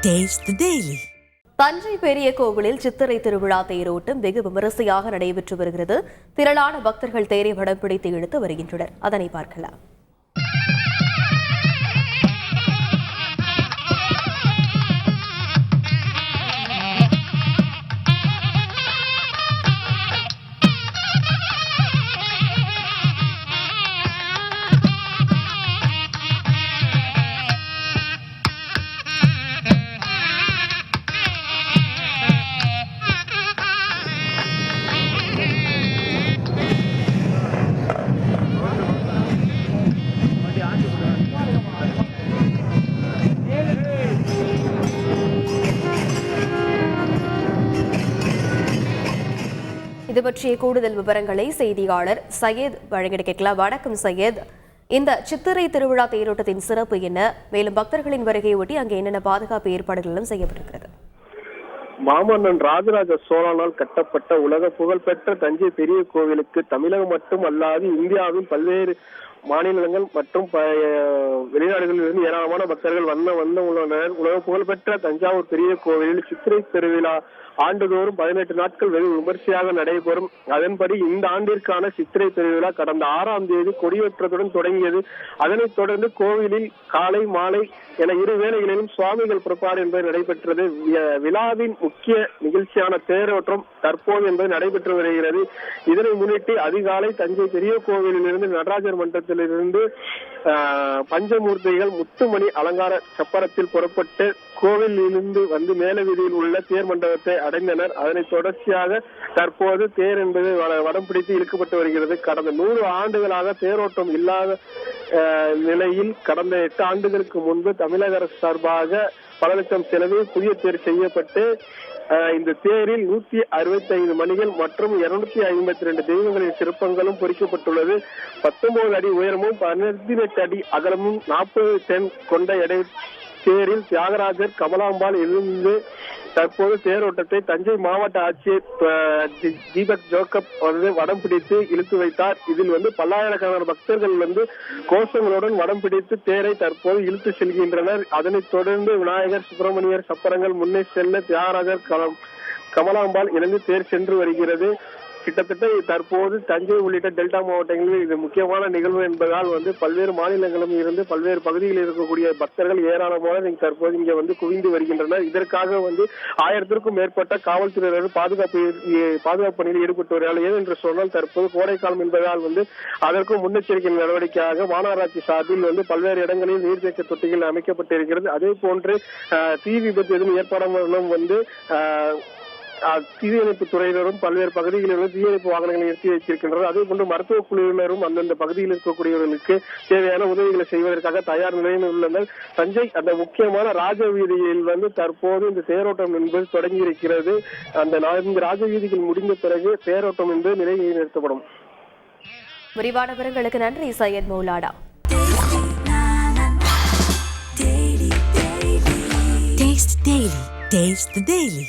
Taste the Daily. Thanjai பெரிய கோவிலில் சித்திரை திருவிழா தேரோட்டம் வெகு விமரிசையாக நடைபெற்று வருகிறது. திரளான பக்தர்கள் தேரை வடம் பிடித்து இழுத்து வருகின்றனர். அதனை பார்க்கலாம். இது பற்றிய கூடுதல் விவரங்களை செய்தியாளர் சையத் வழங்கிட கேட்கலாம். வணக்கம் சையத், இந்த சித்திரை திருவிழா தேரோட்டத்தின் சிறப்பு என்ன? மேலும் பக்தர்களின் வருகையை ஒட்டி அங்கே என்னென்ன பாதுகாப்பு ஏற்பாடுகளும் செய்யப்பட்டிருக்கிறது? மாமன்னன் ராஜராஜ சோழனால் கட்டப்பட்ட உலக புகழ்பெற்ற தஞ்சை பெரிய கோவிலுக்கு தமிழகம் மட்டும் அல்லாது இந்தியாவின் பல்வேறு மாநிலங்கள் மற்றும் வெளிநாடுகளில் இருந்து ஏராளமான பக்தர்கள் வந்த உள்ளனர். உலக புகழ்பெற்ற தஞ்சாவூர் பெரிய கோவிலில் சித்திரை திருவிழா ஆண்டுதோறும் 18 நாட்கள் வெகு விமர்சையாக நடைபெறும். அதன்படி இந்த ஆண்டிற்கான சித்திரை திருவிழா கடந்த 6ஆம் தேதி கொடியேற்றத்துடன் தொடங்கியது. அதனைத் தொடர்ந்து கோவிலில் காலை மாலை என இரு வேளைகளிலும் சுவாமிகள் புறப்பாடு என்பது நடைபெற்றது. விழாவின் முக்கிய நிகழ்ச்சியான தேரோட்டம் தற்போது என்பது நடைபெற்று வருகிறது. இதனை முன்னிட்டு அதிகாலை தஞ்சை பெரிய கோவிலில் இருந்து நடராஜர் மன்றத்திலிருந்து பஞ்சமூர்த்திகள் முத்துமணி அலங்கார சப்பரத்தில் புறப்பட்டு கோவிலிருந்து வந்து மேல வீதியில் உள்ள தேர் மண்டபத்தை அடைந்தனர். அதனை தொடர்ச்சியாக தற்போது தேர் என்பது வடம் பிடித்து இழுக்கப்பட்டு வருகிறது. கடந்த 100 ஆண்டுகளாக தேரோட்டம் இல்லாத நிலையில் கடந்த 8 ஆண்டுகளுக்கு முன்பு தமிழக அரசு சார்பாக பல லட்சம் செலவில் புதிய தேர் செய்யப்பட்டு இந்த தேரில் 165 மணிகள் மற்றும் 252 தெய்வங்களின் சிற்பங்களும் பொறிக்கப்பட்டுள்ளது. 19 அடி உயரமும் 18 அடி அகலமும் 40 டன் கொண்ட எடை தேரில் தியாகராஜர் கமலாம்பாள் இருந்து தற்போது தேரோட்டத்தை தஞ்சை மாவட்ட ஆட்சியர் தீபக் ஜோக்கப் வந்து வடம் பிடித்து இழுத்து வைத்தார். இதில் பல்லாயிரக்கணக்கான பக்தர்கள் கோஷங்களுடன் வடம் பிடித்து தேரை தற்போது இழுத்து செல்கின்றனர். அதனைத் தொடர்ந்து விநாயகர் சுப்பிரமணியர் சப்பரங்கள் முன்னே செல்ல தியாகராஜர் கமலாம்பாள் இணைந்து தேர் சென்று வருகிறது. கிட்டத்தட்ட தற்போது தஞ்சை உள்ளிட்ட டெல்டா மாவட்டங்களில் இது முக்கியமான நிகழ்வு என்பதால் பல்வேறு மாநிலங்களும் இருந்து பல்வேறு பகுதிகளில் இருக்கக்கூடிய பக்தர்கள் ஏராளமான தற்போது இங்க குவிந்து வருகின்றனர். இதற்காக 1000க்கும் மேற்பட்ட காவல்துறையினர் பாதுகாப்பு பணியில் ஈடுபட்டு வருகிறார்கள். ஏனென்று சொன்னால் தற்போது கோடைக்காலம் என்பதால் அதற்கும் முன்னெச்சரிக்கை நடவடிக்கையாக மாநகராட்சி சார்பில் பல்வேறு இடங்களில் நீர்த்தேக்க தொட்டிகள் அமைக்கப்பட்டிருக்கிறது. அதே போன்று தீ விபத்து எதுவும் ஏற்படாமலும் தீயணைப்பு துறையினரும் பல்வேறு பகுதிகளிலும் தீயணைப்பு வாகனங்களை நிறுத்தி வைத்திருக்கின்றனர். அதே போன்று மருத்துவ குழுவினரும் அந்தந்த பகுதியில் இருக்கக்கூடியவர்களுக்கு தேவையான உதவிகளை செய்வதற்காக தயார் நிலையில் உள்ளனர். தஞ்சை அந்த முக்கியமான ராஜ வீதியில் தற்போது இந்த தேரோட்டம் என்பது தொடங்கி இருக்கிறது. அந்த 4 ராஜ வீதிகள் முடிந்த பிறகு தேரோட்டம் என்பது நிலையை நிறுத்தப்படும். விரிவான விவரங்களுக்கு நன்றி Syed Maulana. Taste the Daily.